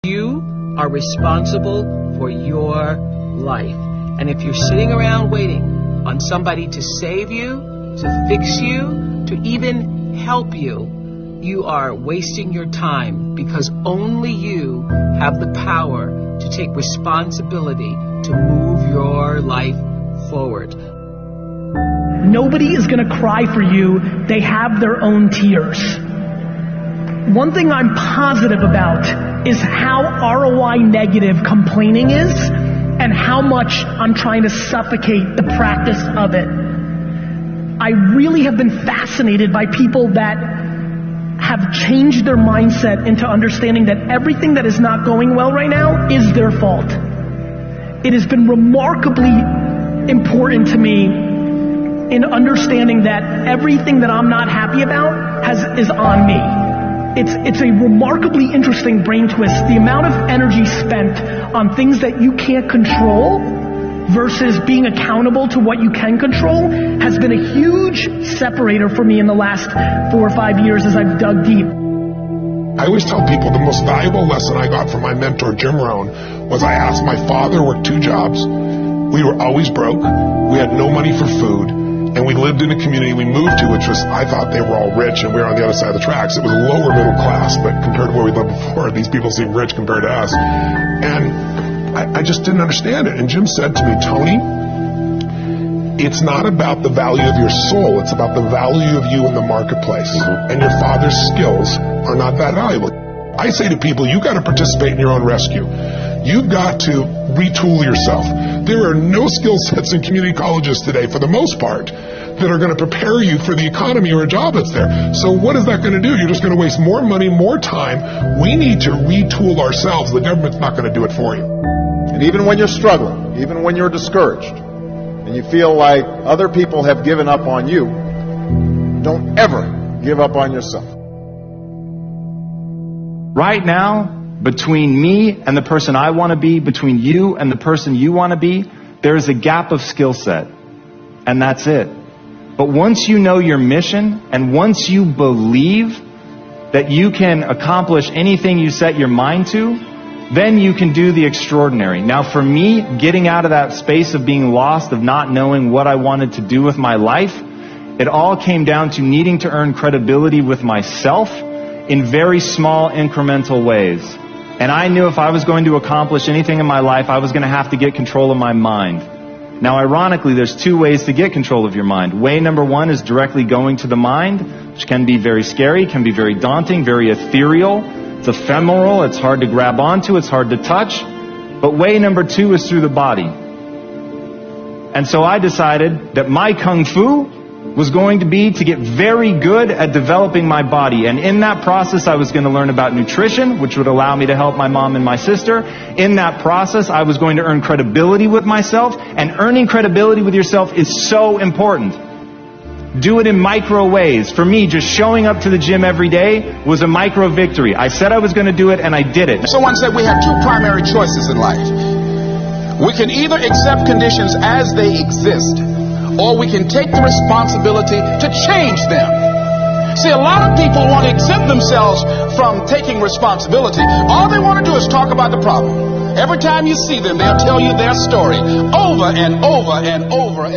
You are responsible for your life. And if you're sitting around waiting on somebody to save you, to fix you, to even help you, you are wasting your time, because only you have the power to take responsibility to move your life forward. Nobody is going to cry for you. They have their own tears. One thing I'm positive about is how ROI negative complaining is, and how much I'm trying to suffocate the practice of it. I really have been fascinated by people that have changed their mindset into understanding that everything that is not going well right now is their fault. It has been remarkably important to me in understanding that everything that I'm not happy about is on me. It's a remarkably interesting brain twist. The amount of energy spent on things that you can't control versus being accountable to what you can control has been a huge separator for me in the last 4 or 5 years as I've dug deep. I always tell people the most valuable lesson I got from my mentor, Jim Rohn, was I asked my father, worked 2 jobs. We were always broke. We had no money for food. And we lived in a community we moved to, which was, I thought they were all rich and we were on the other side of the tracks. It was lower middle class, but compared to where we lived before, these people seem rich compared to us. And I just didn't understand it. And Jim said to me, Tony, it's not about the value of your soul. It's about the value of you in the marketplace. And your father's skills are not that valuable. I say to people, you've got to participate in your own rescue. You've got to retool yourself. There are no skill sets in community colleges today, for the most part, that are going to prepare you for the economy or a job that's there. So what is that going to do? You're just going to waste more money, more time. We need to retool ourselves. The government's not going to do it for you. And even when you're struggling, even when you're discouraged, and you feel like other people have given up on you, don't ever give up on yourself. Right now, between me and the person I want to be, between you and the person you want to be, there is a gap of skill set. And that's it. But once you know your mission, and once you believe that you can accomplish anything you set your mind to, then you can do the extraordinary. Now for me, getting out of that space of being lost, of not knowing what I wanted to do with my life, it all came down to needing to earn credibility with myself in very small incremental ways. And I knew if I was going to accomplish anything in my life, I was going to have to get control of my mind. Now, ironically, there's 2 ways to get control of your mind. Way number 1 is directly going to the mind, which can be very scary, can be very daunting, very ethereal. It's ephemeral, it's hard to grab onto, it's hard to touch. But way number 2 is through the body. And so I decided that my kung fu was going to be to get very good at developing my body. And in that process, I was going to learn about nutrition, which would allow me to help my mom and my sister. In that process, I was going to earn credibility with myself. And earning credibility with yourself is so important. Do it in micro ways. For me, just showing up to the gym every day was a micro victory. I said I was going to do it, and I did it. Someone said we have 2 primary choices in life. We can either accept conditions as they exist, or we can take the responsibility to change them. See, a lot of people want to exempt themselves from taking responsibility. All they want to do is talk about the problem. Every time you see them, they'll tell you their story over and over and over.